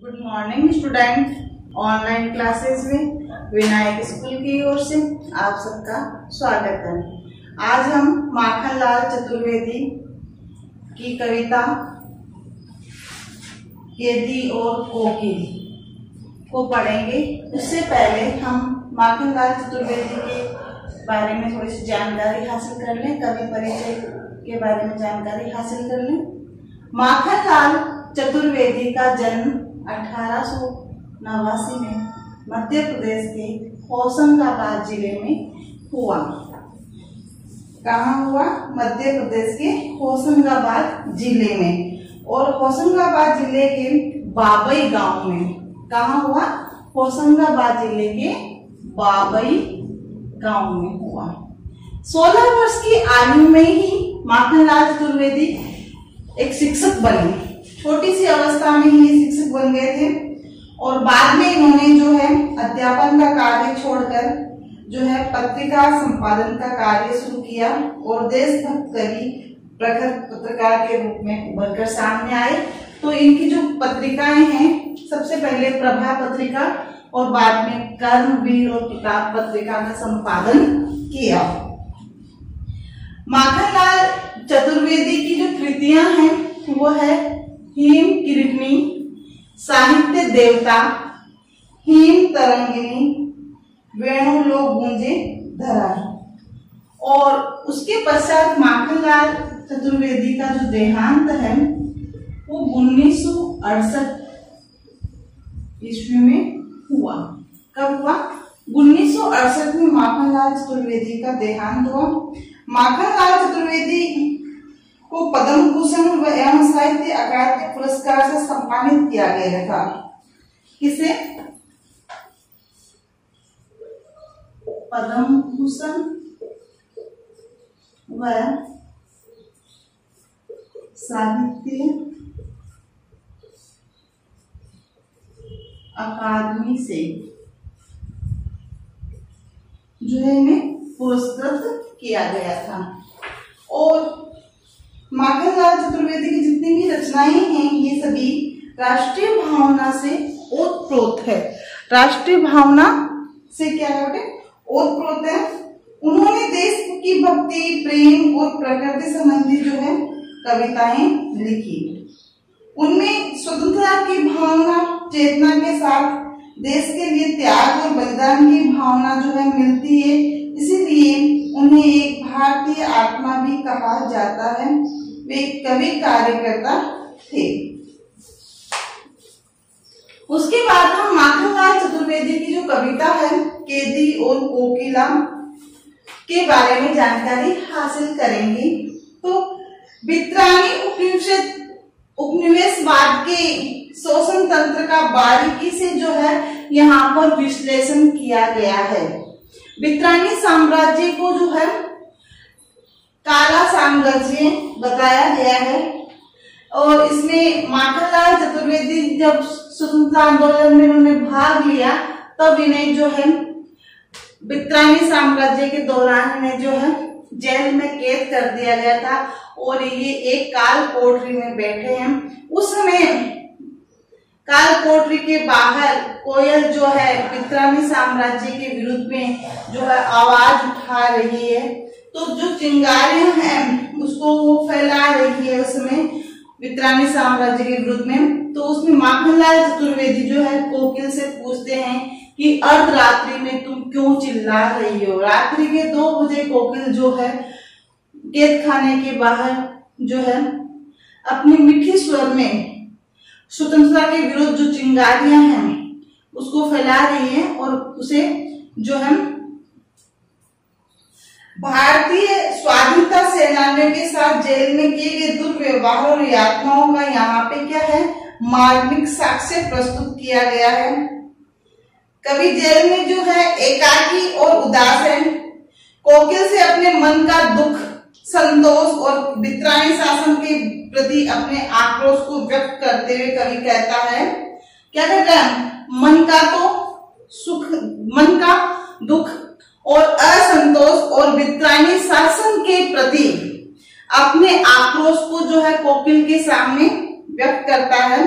Good morning student. Online classes में Vinayak school की ओर से आप सबका स्वागत है। आज हम माखनलाल चतुर्वेदी की कविता केदी और कोकिल को पढ़ेंगे। उससे पहले हम माखनलाल चतुर्वेदी के बारे में थोड़ी सी जानकारी हासिल कर लें, कवि परिचय के बारे में जानकारी हासिल कर लें। माखनलाल चतुर्वेदी का जन्म 1889 में मध्य प्रदेश के होशंगाबाद जिले में हुआ। कहाँ हुआ? मध्य प्रदेश के होशंगाबाद जिले में, और होशंगाबाद जिले के बाबई गांव में। कहाँ हुआ? होशंगाबाद जिले के बाबई गांव में हुआ। 16 वर्ष की आयु में ही माखनलाल चतुर्वेदी एक शिक्षक बने। छोटी सी अवस्था में ही शिक्षक बन गए थे, और बाद में इन्होंने जो है अध्यापन का कार्य छोड़कर जो है पत्रिका संपादन का कार्य शुरू किया, और देशभक्त कवि प्रखर पत्रकार के रूप में उभरकर सामने आए। तो इनकी जो पत्रिकाएं हैं, सबसे पहले प्रभा पत्रिका और बाद में कर्मवीर और किताब पत्रिका का संपादन किया। माखनलाल चतुर्वेदी की जो कृतियां हैं वो है हिम किरीटनी, साहित्य देवता, हिम तरंगिनी, वेणु लोक गूंजे धरा। और उसके पश्चात माखनलाल चतुर्वेदी का जो देहांत है वो 1968 ईस्वी में हुआ। कब हुआ? 1968 में माखनलाल चतुर्वेदी का देहांत हुआ। माखनलाल चतुर्वेदी को पद्म भूषण एवं साहित्य अकादमी पुरस्कार से सम्मानित किया गया था। किसे? पद्म भूषण व साहित्य अकादमी से जो है इन्हें पुरस्कृत किया गया था। और माखनलाल चतुर्वेदी की जितनी भी रचनाएं हैं ये सभी राष्ट्रीय भावना से ओतप्रोत है। राष्ट्रीय भावना से क्या है? ओतप्रोत है। उन्होंने देश की भक्ति, प्रेम और प्रकृति संबंधी जो है कविताएं लिखी। उनमें स्वतंत्रता की भावना, चेतना के साथ देश के लिए त्याग और बलिदान की भावना जो है मिलती है। इसीलिए उन्हें एक भारतीय आत्मा भी कहा जाता है। वे कवि कार्यकर्ता थे। उसके बाद हम माखनलाल चतुर्वेदी की जो कविता है केदी और कोकिला के बारे में जानकारी हासिल करेंगे। तो वित्रानी उपनिवेशवाद के शोषण तंत्र का बारीकी से जो है यहाँ पर विश्लेषण किया गया है। वित्रानी साम्राज्य को जो है काला साम्राज्य बताया गया है, और इसमें माखनलाल चतुर्वेदी जब स्वतंत्रता आंदोलन में उन्होंने भाग लिया तब इन्हें जो है वित्रानी साम्राज्य के दौरान इन्हें जो है जेल में कैद कर दिया गया था, और ये एक काल कोठरी में बैठे हैं। उस समय काल कोठरी के बाहर कोयल जो है वित्रानी साम्राज्य के विरुद्ध में जो है आवाज उठा रही है। तो जो चिंगारियां हैं उसको वो फैला रही है उसमें वित्रानी साम्राज्य के विरुद्ध में। तो उसमें माखनलाल चतुर्वेदी जो है कोकिल से पूछते हैं कि अर्धरात्रि में तुम क्यों चिल्ला रही हो? रात्रि के 2 बजे कोकिल जो है कैद खाने के बाहर जो है अपनी मीठी स्वर में स्वतंत्रता के विरुद्ध जो चिंगारियां हैं उसको फैला रही है, और उसे जो है भारतीय स्वाधीनता सेनानियों के साथ जेल में किए गए दुर्व्यवहार और यातनाओं का यहाँ पे क्या है मार्मिक साक्ष्य प्रस्तुत किया गया है। कवि जेल में जो है एकाकी और उदास है। कोकिल से अपने मन का दुख, संतोष और वित्रानी शासन के प्रति अपने आक्रोश को व्यक्त करते हुए कवि कहता है, क्या कहता है? मन का तो सुख, मन का दुख और असंतोष और वित्रानी शासन के प्रति अपने आक्रोश को जो है कोकिल के सामने व्यक्त करता है।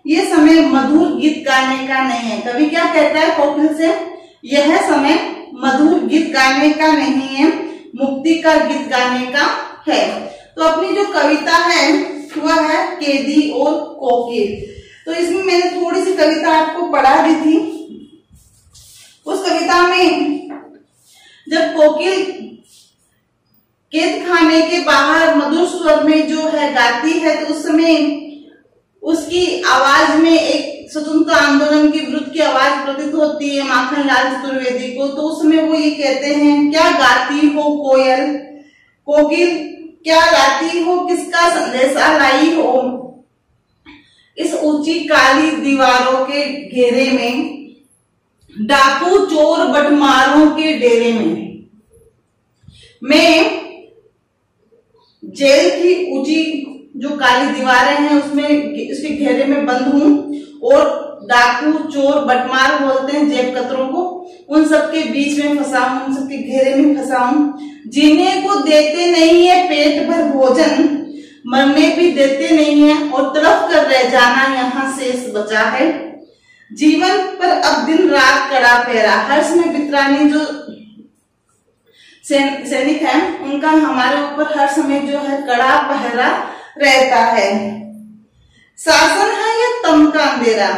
ये समय मधुर गीत गाने का नहीं है। कवि क्या कहता है कोकिल से, यह समय मधुर गीत गाने का नहीं है, मुक्ति का गीत गाने का है। तो अपनी जो कविता है वह है कैदी और कोकिल। तो इसमें मैंने थोड़ी सी कविता आपको पढ़ा दी थी। उस कविता में जब कोकिल कैद खाने के बाहर मधुर स्वर में जो है गाती है, तो उस समय उसकी आवाज में एक स्वतंत्र आंदोलन की विरुद्ध की आवाज प्रतीत होती है माखनलाल चतुर्वेदी को। तो उस समय वो ये कहते हैं, क्या गाती हो कोयल कोकिल, क्या गाती हो, किसका संदेशा लाई हो, इस ऊंची काली दीवारों के घेरे में, डाकू चोर बटमारों के डेरे में। मैं जेल की ऊंची जो काली दीवारें हैं उसमें उसके घेरे में बंद हूं और डाकू चोर बटमार बोलते हैं जेब कतरों को, उन सबके बीच में फंसा हूं, उन सबके घेरे में फंसा हूं। जीने को देते नहीं है पेट भर भोजन, मरने भी देते नहीं है और तड़प कर रह जाना यहाँ शेष बचा है। जीवन पर अब दिन रात कड़ा पहरा, हर समय बित्रानी जो सैनिक है उनका हमारे ऊपर हर समय जो है कड़ा पहरा रहता है। शासन है या तम का अंधेरा,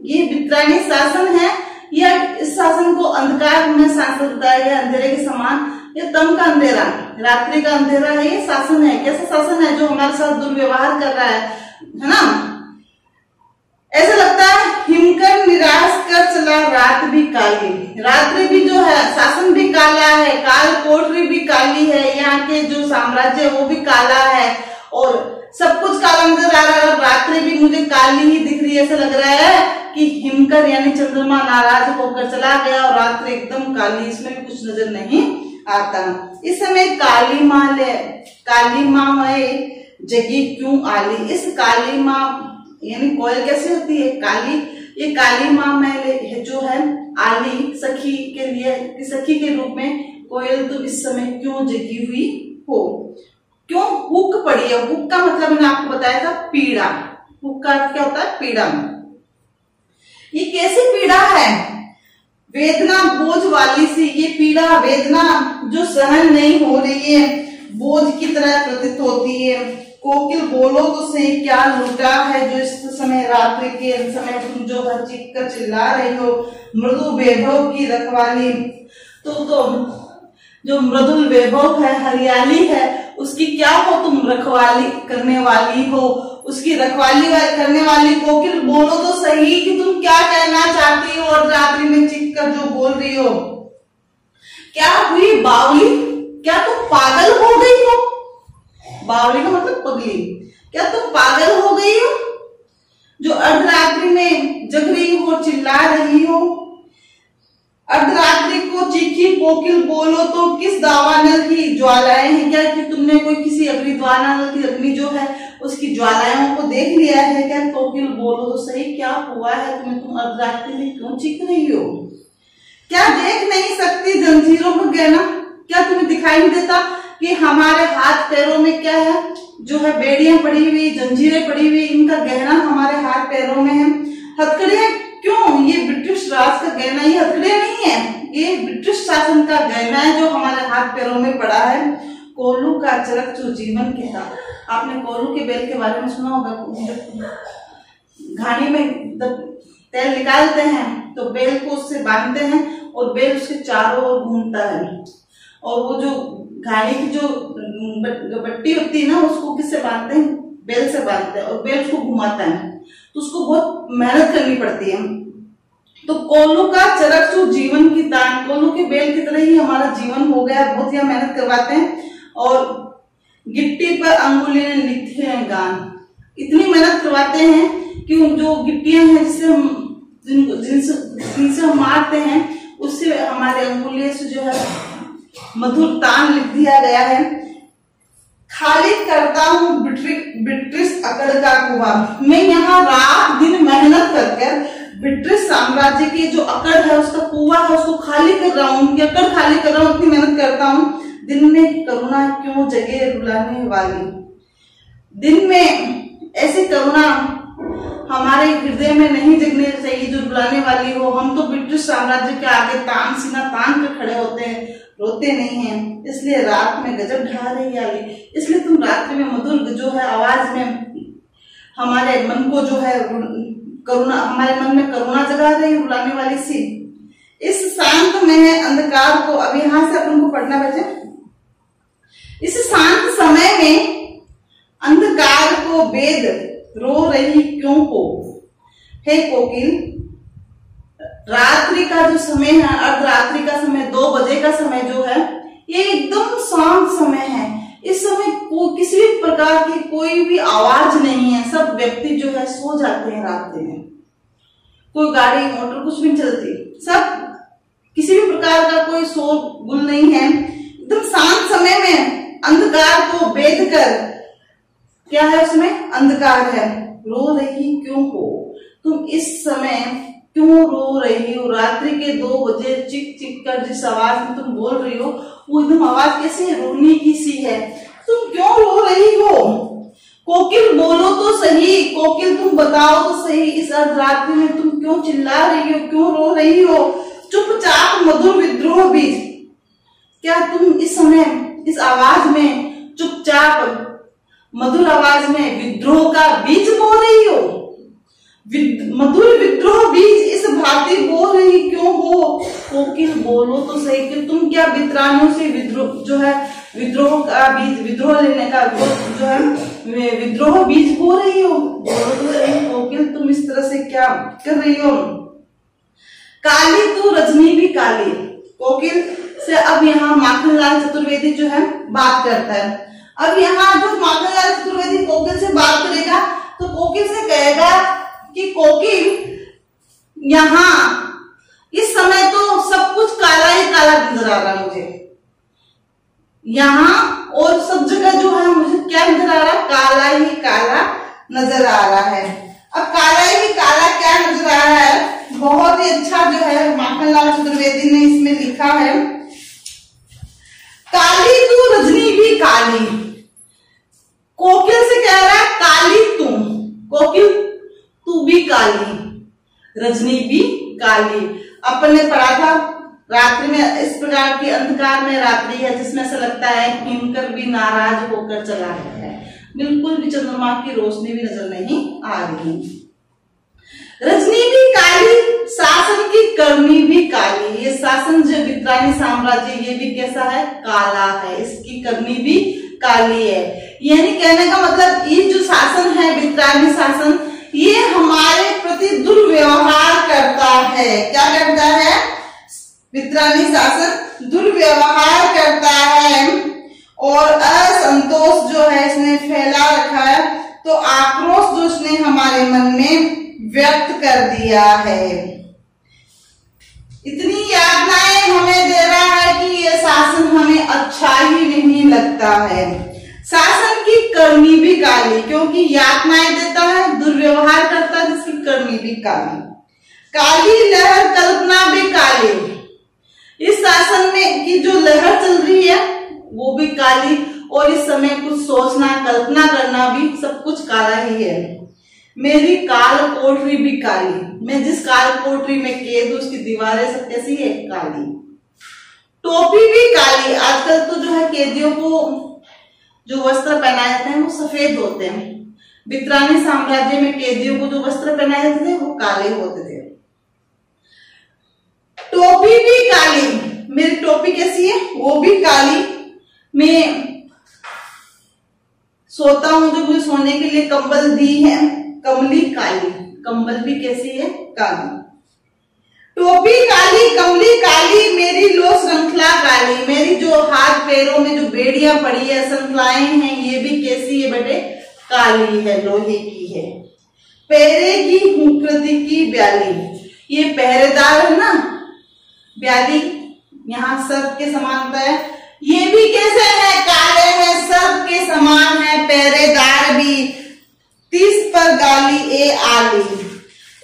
ये बित्रानी शासन है या इस शासन को अंधकार में शासन बताया गया, अंधेरे के समान, या तम का अंधेरा, रात्रि का अंधेरा है, ये शासन है। कैसा शासन है जो हमारे साथ दुर्व्यवहार कर रहा है ना। ऐसा लगता है हिमकर निराश कर चला रात भी काली, रात्रि भी जो है शासन भी काला है, काल कोठरी भी काली है, यहाँ के जो साम्राज्य है वो भी काला है और सब कुछ काला नजर आ रहा है। रात्रि भी मुझे काली ही दिख रही है, ऐसा लग रहा है कि हिमकर यानी चंद्रमा नाराज होकर चला गया और रात्रि एकदम काली, इसमें भी कुछ नजर नहीं आता। इस समय काली माँ है जगी क्यों आली, इस काली माँ यानी कोयल कैसे होती है काली, ये काली माँ में जो है आली सखी के लिए, सखी के रूप में कोयल तो इस समय क्यों जगी हुई हो, क्यों हुक पड़ी है। हुक का मतलब मैंने आपको बताया था पीड़ा, हुक का क्या होता है पीड़ा। ये कैसी पीड़ा है, वेदना बोझ वाली सी, ये पीड़ा वेदना जो सहन नहीं हो रही है बोझ की तरह प्रतीत होती है। कोकिल बोलो तो सही क्या लूटा है जो इस समय रात्रि के समय तुम जो है चीख कर चिल्ला रही हो, मृदु वैभव की रखवाली। तो जो मृदुल वैभव है, हरियाली है, उसकी क्या हो तुम रखवाली करने वाली हो, उसकी रखवाली करने वाली कोकिल बोलो तो सही कि तुम क्या कहना चाहती हो और रात्रि में चीख कर जो बोल रही हो। क्या हुई बावली, क्या तुम पागल हो गई हो, बावली का मतलब पगली, क्या तुम पागल हो गई हो जो अर्धरात्रि में जग रही हो, चिल्ला रही हो। अर्धरात्रि को चीखी कोकिल बोलो तो किस दावानल की ज्वालाएं हैं, क्या कि तुमने कोई किसी अग्नि दावानल की अग्नि जो है उसकी ज्वालाओं को देख लिया है क्या। कोकिल बोलो तो सही क्या हुआ है तुम्हें, तुम अर्धरात्रि में क्यों चीख रही हो। क्या देख नहीं सकती जंजीरों का गहना, क्या तुम्हें दिखाई नहीं देता कि हमारे हाथ पैरों में क्या है जो है बेड़ियां पड़ी हुई, जंजीरें पड़ी हुई, इनका गहना हमारे हाथ पैरों में है। हथकड़ियां क्यों, ये ब्रिटिश राज का गहना, ये हथकड़ियां नहीं है, ये ब्रिटिश शासन का गहना है जो हमारे हाथ पैरों में पड़ा है। कोल्लू का चरक जो जीवन के था, आपने कोल्लू के बेल के बारे में सुना होगा। घानी में तेल निकालते हैं तो बेल को उससे बांधते हैं और बेल उसके चारों ओर घूमता है और वो जो घानी की जो बट्टी होती है ना उसको किससे बांधते हैं, बेल से बांधते हैं और बेल उसको घुमाता है, तो उसको बहुत मेहनत करनी पड़ती है। तो कोल्लू का चरक जो जीवन की तान, कोल्लू के बेल की तरह ही हमारा जीवन हो गया, बहुत ही मेहनत करवाते हैं और गिट्टी पर अंगुलियां लिखते हैं गान, इतनी मेहनत करवाते हैं कि जो गिट्टियां हैं जिनसे हम मारते हैं उससे हमारे अंगुलियों से जो है मधुर तान लिख दिया गया है। खाली करता हूँ ब्रिटिश अकड़ का कुआं, मैं यहाँ रात दिन मेहनत करके ब्रिटिश साम्राज्य की जो अकड़ है उसका कुआं है उसको खाली कर रहा हूँ, उनकी अकड़ खाली कर रहा हूँ, इतनी मेहनत करता हूँ। दिन में करुणा क्यों जगे रुलाने वाली, दिन में ऐसी करुणा हमारे हमारे हृदय में नहीं जगने चाहिए जो रुलाने वाली हो। हम तो ब्रिटिश साम्राज्य के आगे तान सीना तान कर खड़े होते हैं, रोते नहीं हैं। इसलिए रात में गजब ढा रही है, इसलिए तुम रात्रि में मधुर जो है आवाज में हमारे मन को जो है करुणा, हमारे मन में करुणा जगा रही, रुलाने वाली सी। इस शांत में अंधकार को, अब यहां से अपन को पढ़ना बचे, इस शांत समय में अंधकार को वेद रो रही क्यों हो, हे कोकिल। रात्रि का जो समय है, अर्धरात्रि का समय, 2 बजे का समय जो है, ये एकदम शांत समय है। इस समय किसी भी प्रकार की कोई भी आवाज नहीं है, सब व्यक्ति जो है सो जाते हैं रात्रि में। कोई गाड़ी मोटर कुछ भी नहीं चलती, सब किसी भी प्रकार का कोई शोर गुल नहीं है। एकदम शांत समय में अंधकार को भेद कर, क्या है उसमें, अंधकार है। रो रही क्यों हो, तुम इस समय क्यों रो रही हो। रात्रि के 2 बजे चिक चिक कर जिस आवाज में तुम बोल रही हो, वो एकदम आवाज कैसी है, रोने की सी है। तुम क्यों रो रही हो। कोकिल बोलो तो सही, कोकिल तुम बताओ तो सही, इस अर्धरात्रि में तुम क्यों चिल्ला रही हो, क्यों रो रही हो। चुपचाप मधुर विद्रोह बीज, क्या तुम इस समय इस आवाज में चुपचाप मधुर आवाज में विद्रोह का बीज बो रही हो। मधुर विद्रोह बीज इस भांति बो रही क्यों हो। कोकिल बोलो तो सही कि तुम क्या वित्रानियों से विद्रोह जो है, विद्रोह का बीज, विद्रोह लेने का जो है विद्रोह बीज बो रही हो। बोलो तो सही कोकिल, तुम इस तरह से क्या कर रही हो। काली तू रजनी भी काली, कोकिल से अब यहाँ माखनलाल चतुर्वेदी जो है बात करता है। अब यहाँ जो माखनलाल चतुर्वेदी कोकिल से बात करेगा तो कोकिल से कहेगा कि कोकिल यहाँ इस समय तो सब कुछ काला ही काला नजर आ रहा है मुझे यहाँ, और सब जगह जो है मुझे क्या नजर आ रहा है, काला ही काला नजर आ रहा है। अब काला ही काला क्या नजर आ रहा है, बहुत ही अच्छा जो है माखनलाल चतुर्वेदी ने इसमें लिखा है। काली तू रजनी भी काली, कोकिल से कह रहा है काली तुम, कोकिल तू भी काली, रजनी भी काली। अपन ने पढ़ा था रात्रि में इस प्रकार की अंधकार में रात्रि है जिसमें ऐसा लगता है हिमकर भी नाराज होकर चला गया है, बिल्कुल भी चंद्रमा की रोशनी भी नजर नहीं आ रही। रजनी भी काली, शासन की करनी भी काली। ये शासन जो वित्रानी साम्राज्य, ये भी कैसा है, काला है, इसकी करनी भी काली है। यानी कहने का मतलब ये जो शासन है वित्रानी शासन, ये हमारे प्रति दुर्व्यवहार करता है। क्या करता है, वित्रानी शासन दुर्व्यवहार करता है और असंतोष जो है इसने फैला रखा है। तो आक्रोश जो इसने हमारे मन में व्यक्त कर दिया है। इतनी यातनाएं हमें दे रहा है कि ये शासन हमें अच्छा ही नहीं लगता है। शासन की करनी भी काली, क्योंकि यातनाएं देता है, दुर्व्यवहार करता है, जिसकी करनी भी काली। काली लहर कल्पना भी काली, इस शासन में की जो लहर चल रही है वो भी काली, और इस समय कुछ सोचना कल्पना करना भी सब कुछ काला ही है। मेरी काल कोठरी भी काली, मैं जिस काल कोठरी में कैद हूं उसकी दीवारें सब कैसी है, काली। टोपी भी काली, आजकल तो जो है कैदियों को जो वस्त्र पहनाए जाते हैं वो सफेद होते हैं। वित्रानी साम्राज्य में कैदियों को जो वस्त्र पहनाए जाते थे वो काले होते थे। टोपी भी काली, मेरी टोपी कैसी है, वो भी काली। मैं सोता हूं, जो मुझे सोने के लिए कंबल दी है, कमली काली, कंबल भी कैसी है, काली। टोपी काली, कमली काली, मेरी लो श्रृंखला काली, मेरी जो हाथ पैरों में जो बेड़ियां पड़ी है, श्रृंखलाएं हैं, ये भी कैसी है बेटे, काली है, लोहे की है। पहरे की हुंकृति की ब्याली, ये पहरेदार है ना, ब्याली यहाँ सर्प के समानता है, ये भी कैसे है, काले हैं, सर्प के समान है, पहरेदार भी। 30 पर गाली ए आली।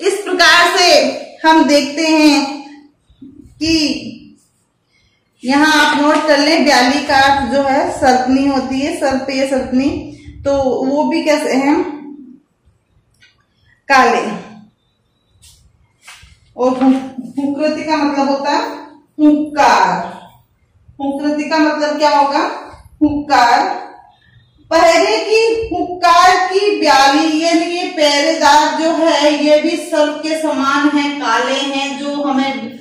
इस प्रकार से हम देखते हैं कि यहाँ आप नोट कर लें, ब्याली का अर्थ जो है सर्पनी होती है, सर्प या सर्पनी, तो वो भी कैसे हैं, काले। और हुंकृति का मतलब होता है हुंकार। हुंकृति का मतलब क्या होगा? हुंकार। पहरे की हुंकार की ब्याली, यानी ये पहरेदार जो है ये भी सर्प के समान है, काले हैं, जो हमें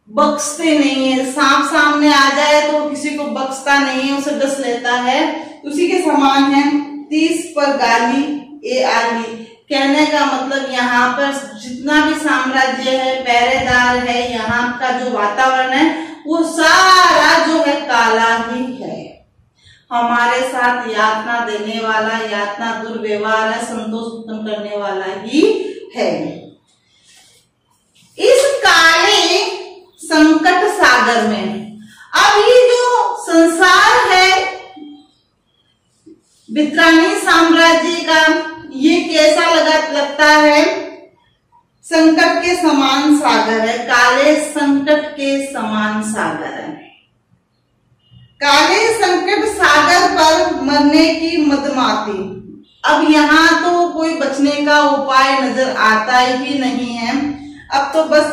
बख्शते नहीं है। सांप सामने आ जाए तो किसी को बख्शता नहीं है, उसे डस लेता है, उसी के समान है। 30 पर गाली ए आली, कहने का मतलब यहाँ पर जितना भी साम्राज्य है, पहरेदार है, यहाँ का जो वातावरण है वो सारा जो है काला ही है। हमारे साथ यातना देने वाला, यातना दुर्व्यवहार है, संतोष उत्पन्न करने वाला ही है। इस काले संकट सागर में अब ये जो संसार है वित्रानी साम्राज्य का, ये कैसा लगता है? संकट के समान सागर है, काले संकट के समान सागर है। काले संकट सागर पर मरने की मदमाती। अब यहाँ तो कोई बचने का उपाय नजर आता ही नहीं है, अब तो बस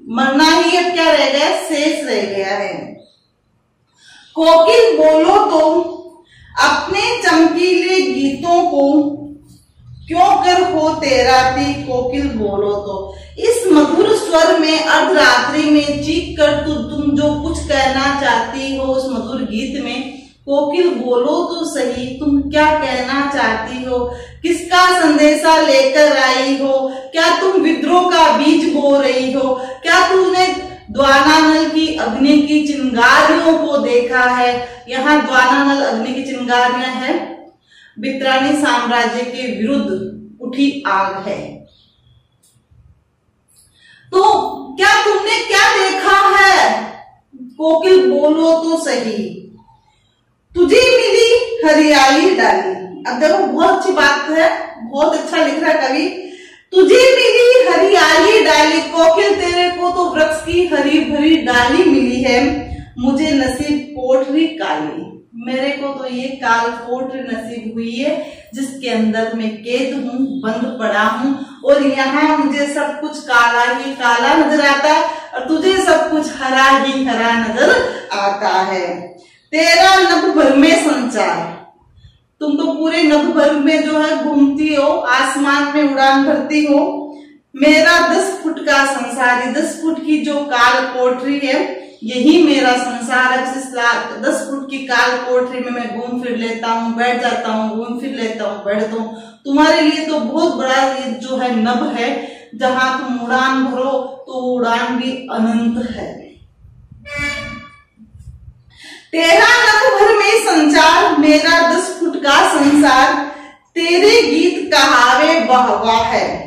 मरना ही अब क्या रह गया? शेष रह गया है। कोकिल बोलो तो अपने चमकीले गीतों को, क्यों कर हो तेरा थी कोकिल बोलो तो। इस मधुर स्वर में अर्धरात्रि में चीख कर तुम जो कुछ कहना चाहती हो उस मधुर गीत में, कोकिल बोलो तो सही, तुम क्या कहना चाहती हो? किसका संदेशा लेकर आई हो? क्या तुम विद्रोह का बीज बो रही हो? क्या तुमने द्वानानल की अग्नि की चिंगारियों को देखा है? यहाँ द्वानानल अग्नि की चिंगारियां है, वित्रानी साम्राज्य के विरुद्ध उठी आग है। तो क्या तुमने क्या देखा है? कोकिल बोलो तो सही, तुझे मिली हरियाली डाली। अब देखो बहुत अच्छी बात है, बहुत अच्छा लिख रहा है कवि। तुझे मिली हरियाली डाली, कोकिल तेरे को तो वृक्ष की हरी भरी डाली मिली है, मुझे नसीब कोठरी काली। मेरे को तो ये काल कोठरी नसीब हुई है जिसके अंदर मैं कैद हूँ, बंद पड़ा हूँ, और यहाँ मुझे सब कुछ काला ही काला नजर आता है और तुझे सब कुछ हरा ही हरा नजर आता है। तेरा नभ भर में संचार, तुम तो पूरे नभ भर में जो है घूमती हो, आसमान में उड़ान भरती हो। मेरा 10 फुट का संसार, 10 फुट की जो काल कोठरी है यही मेरा संसार है। 10 फुट की काल कोठरी में मैं घूम फिर लेता हूँ, बैठ जाता हूँ, घूम फिर लेता हूँ, बैठता हूँ। तुम्हारे लिए तो बहुत बड़ा ये जो है नभ है, जहां तुम उड़ान भरो तो उड़ान भी अनंत है। तेरा नभ भर में संचार, मेरा 10 फुट का संसार, तेरे गीत कहावे वाह वाह है।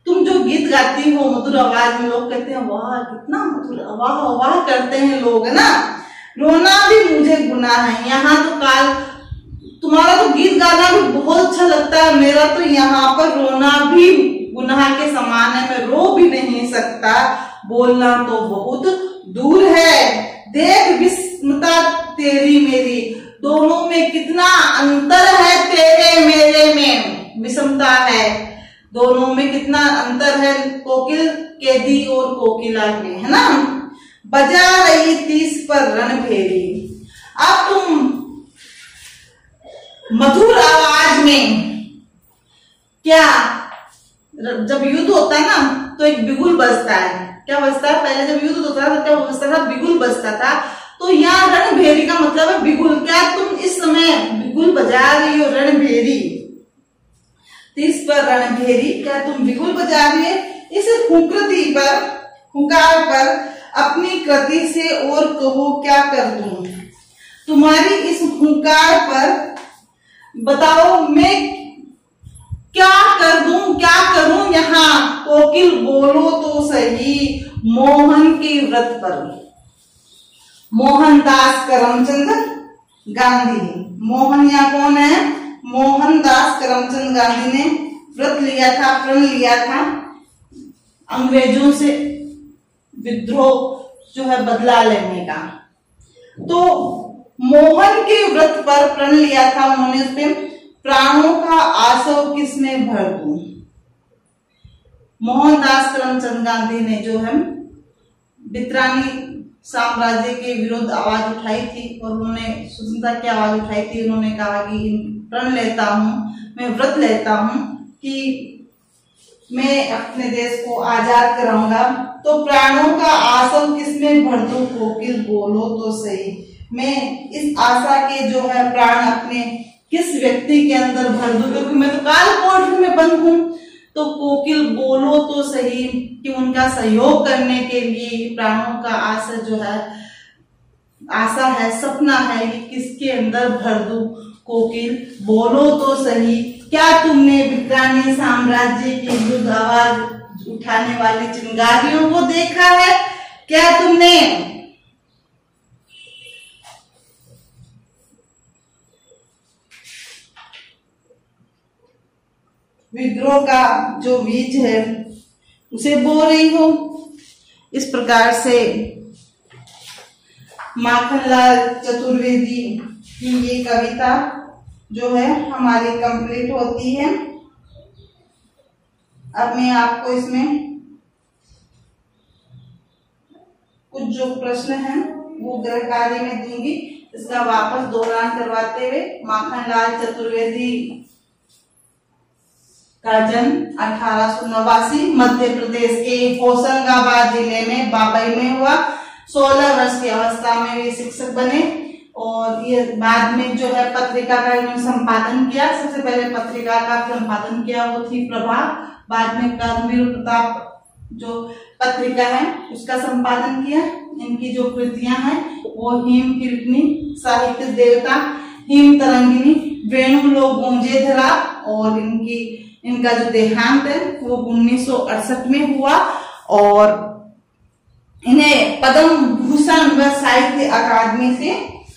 तुम जो गीत गाती हो मधुर आवाज में, लोग कहते हैं वाह कितना मधुर, वाह वाह करते हैं लोग ना। रोना भी मुझे गुनाह है, यहाँ तो काल तुम्हारा तो गीत गाना भी बहुत अच्छा लगता है, मेरा तो यहाँ पर रोना भी गुनाह के समान है, मैं रो भी नहीं सकता, बोलना तो बहुत दूर है। देख विस्मता तेरी मेरी, दोनों में कितना अंतर है, तेरे मेरे में विषमता है, दोनों में कितना अंतर है, कोकिल कैदी और कोकिला में, है ना। बजा रही 30 पर रणभेरी, अब तुम मधुर आवाज में, क्या जब युद्ध होता है ना तो एक बिगुल बजता है, क्या बजता है? पहले जब युद्ध होता था तो क्या बजता था? बिगुल बजता था। तो यहाँ रणभेरी का मतलब है बिगुल। क्या तुम इस समय बिगुल बजा रही हो? रणभेरी 30 पर रणभेरी, क्या तुम बिगुल बजा रही है? इस हुंकृति पर, हुंकार पर अपनी कृति से और कहो क्या कर दूं। तुम्हारी इस हुंकार पर बताओ मैं क्या कर दूं, क्या करूं। यहाँ कोकिल बोलो तो सही, मोहन के व्रत पर, मोहनदास करमचंद गांधी, मोहन यहाँ कौन है? मोहनदास करमचंद गांधी ने व्रत लिया था, प्रण लिया था अंग्रेजों से विद्रोह जो है बदला लेने का। तो मोहन के व्रत पर प्रण लिया था उन्होंने, उस पे प्राणों का आसव किसमें भर दूं। मोहनदास करमचंद गांधी ने जो है बित्रानी साम्राज्य के विरुद्ध आवाज उठाई थी और उन्होंने स्वतंत्रता की आवाज उठाई थी। उन्होंने कहा कि प्रण लेता हूं, मैं व्रत लेता हूं कि मैं अपने देश को आजाद कराऊंगा। तो प्राणों का आसव किसमें भर दूं कोकिल बोलो तो सही। मैं इस आशा के जो है प्राण अपने किस व्यक्ति के अंदर भर दूं, क्योंकि मैं तो काल कोठरी में बंद हूं। तो कोकिल बोलो तो सही कि उनका सहयोग करने के लिए प्राणों का आशा जो है, आशा है, सपना है, ये किसके अंदर भर दूं कोकिल बोलो तो सही। क्या तुमने बित्रानी साम्राज्य के विरुद्ध आवाज उठाने वाली चिंगारियों को देखा है? क्या तुमने विद्रोह का जो बीज है उसे बो रही हो? इस प्रकार से माखनलाल चतुर्वेदी की ये कविता जो है हमारी कंप्लीट होती है। अब मैं आपको इसमें कुछ जो प्रश्न हैं वो गृह कार्य में दूंगी, इसका वापस दोहरान करवाते हुए। माखनलाल चतुर्वेदी का जन्म 1889 मध्य प्रदेश के होशंगाबाद जिले में बाबई में हुआ। 16 वर्ष की अवस्था में वे शिक्षक बने और ये बाद में जो है पत्रिका का इन्होंने संपादन किया। सबसे पहले पत्रिका का संपादन किया वो थी प्रभाव, बाद में कर्मवीर प्रताप जो पत्रिका है उसका संपादन किया। इनकी जो कृतियां हैं वो हिम कीर्तनी, साहित्य देवता, हिम तरंगिनी, वेणु लोग गूंजे धरा, और इनका जो देहांत है वो 1968 में हुआ और इन्हें पद्म भूषण व साहित्य अकादमी से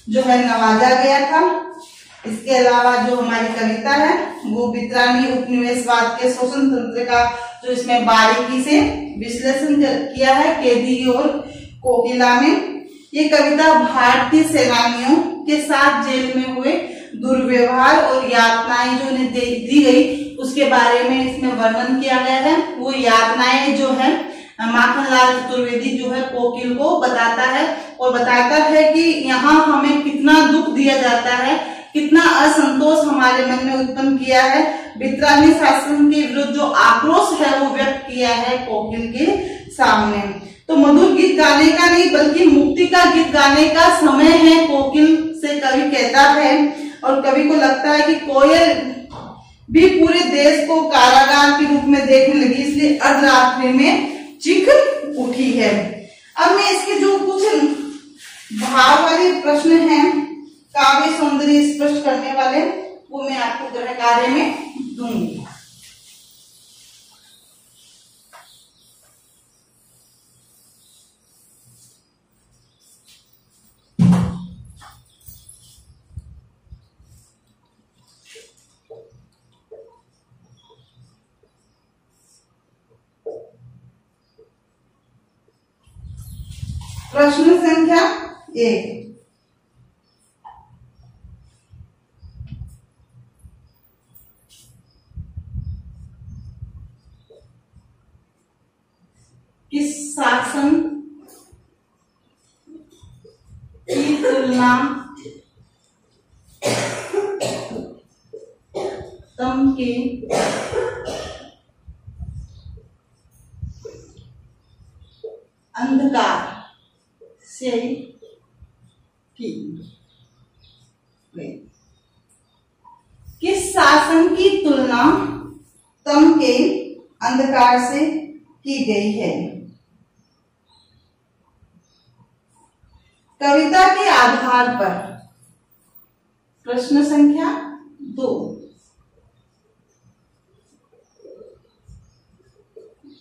जो है नवाजा गया था। इसके अलावा जो हमारी कविता है वो बित्रानी उपनिवेशवाद के शोषण तंत्र का जो इसमें बारीकी से विश्लेषण किया है केदी और कोकिला ने। ये कविता भारतीय सेनानियों के साथ जेल में हुए दुर्व्यवहार और यातनाएं जो उन्हें दी गई उसके बारे में इसमें वर्णन किया गया है। वो यातनाएं जो है माखनलाल चतुर्वेदी जो है कोकिल को बताता है और बताता है कि यहाँ हमें कितना दुख दिया जाता है, कितना असंतोष हमारे मन में उत्पन्न किया है। बित्रानी शासन के विरुद्ध जो आक्रोश है वो व्यक्त किया है कोकिल के सामने। तो मधुर गीत गाने का नहीं बल्कि मुक्ति का गीत गाने का समय है, कोकिल से कवि कहता है। और कवि को लगता है कि कोयल भी पूरे देश को कारागार के रूप में देखने लगी, इसलिए अर्धरात्रि में चीख उठी है। अब मैं इसके जो कुछ भाव वाले प्रश्न हैं काव्य सौंदर्य स्पष्ट करने वाले वो मैं आपको गृह कार्य में दूंगी। प्रश्न संख्या 1, किस शासन की तुलना तम के अंधकार से की? किस शासन की तुलना तम के अंधकार से की गई है? कविता के आधार पर। प्रश्न संख्या 2,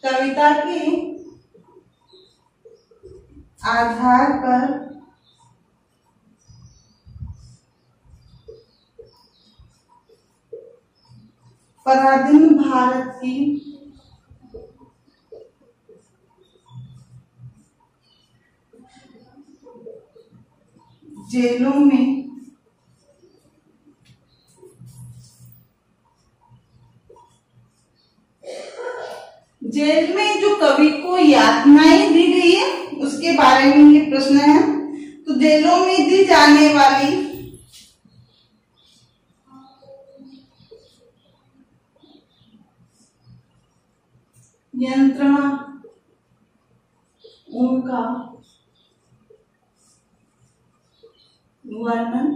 कविता के आधार पर पराधीन भारत की जेलों में जेल में जो कवि को यातनाएं दी गई है उसके बारे में ये प्रश्न है। तो जेलों में दी जाने वाली यंत्रणा उनका वर्णन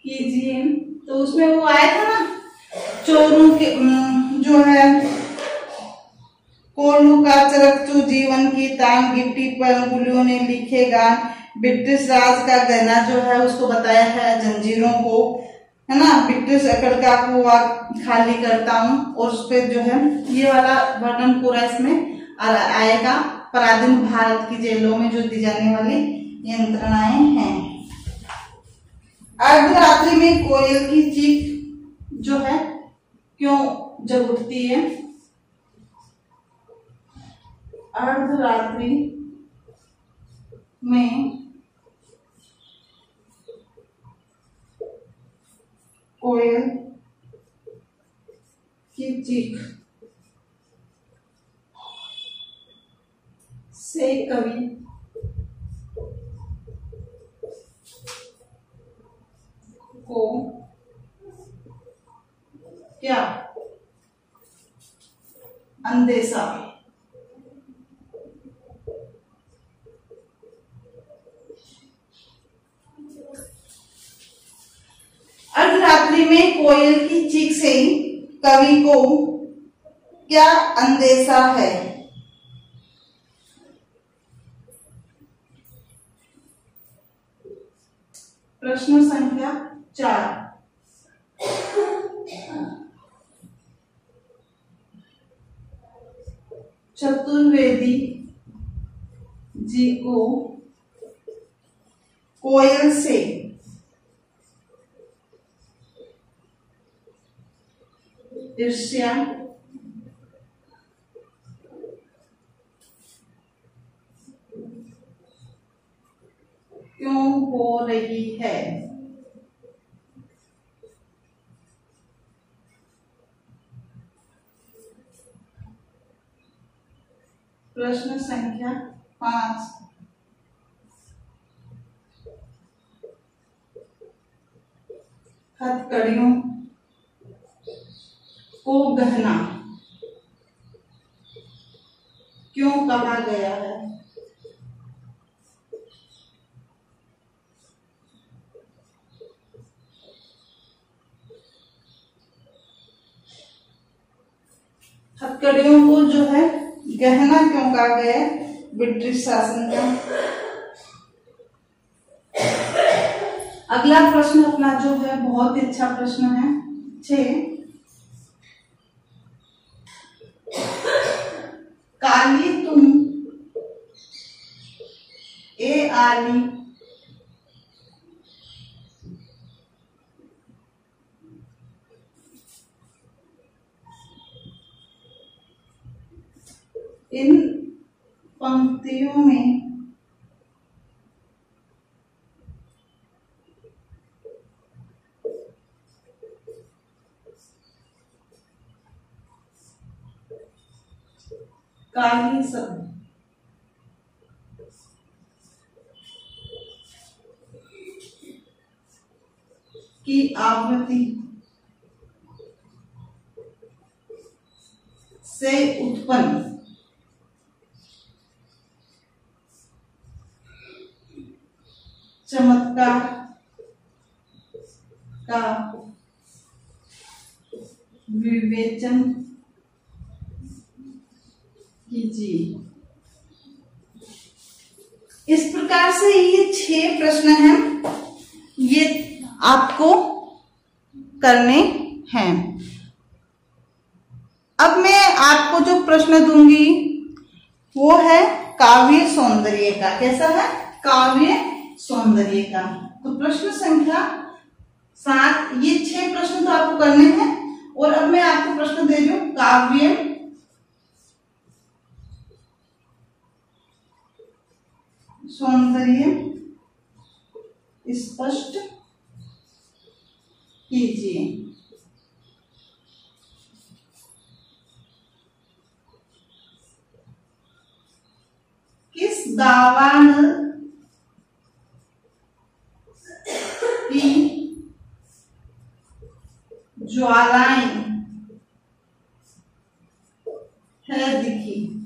कीजिए। तो उसमें वो आया था ना, चोरों के जो है कोल्हू का चरकचू जीवन की तान गिट्टी पर अंगुलियों ने लिखे गान, ब्रिटिश राज का गहना जो है उसको बताया है जंजीरों को, है ना, ब्रिटिश अकड़ का कुआं खाली करता हूँ, और उस पर जो है ये वाला वर्णन पूरा इसमें आएगा। पराधीन भारत की जेलों में जो दी जाने वाली यंत्रणाएं हैं। अर्धरात्रि में कोयल की चीख जो है क्यों जब उठती है? अर्धरात्रि में कोयल की चीख से कवि को क्या अंदेशा? अर्धरात्रि में कोयल की चीख से कवि को क्या अंदेशा है? प्रश्न संख्या 4। चतुर्वेदी जी को कोयल से ईर्ष्या क्यों हो रही है? प्रश्न संख्या 5। हथकड़ियों को गहना क्यों कहा गया है? हथकड़ियों को जो है गहना क्यों कहा गया है ब्रिटिश शासन का? अगला प्रश्न अपना जो है बहुत ही अच्छा प्रश्न है 6। काली तुम ए आली इन पंक्तियों में काली शब्द की आवृत्ति से उत्पन्न चमत्कार का विवेचन कीजिए। इस प्रकार से ये 6 प्रश्न हैं, ये आपको करने हैं। अब मैं आपको जो प्रश्न दूंगी वो है काव्य सौंदर्य का। कैसा है? काव्य सौंदर्य का। तो प्रश्न संख्या 7, ये 6 प्रश्न तो आपको करने हैं। और अब मैं आपको प्रश्न दे रही हूं, काव्य सौंदर्य स्पष्ट कीजिए। दावान की ज्वालाएं है दिखी।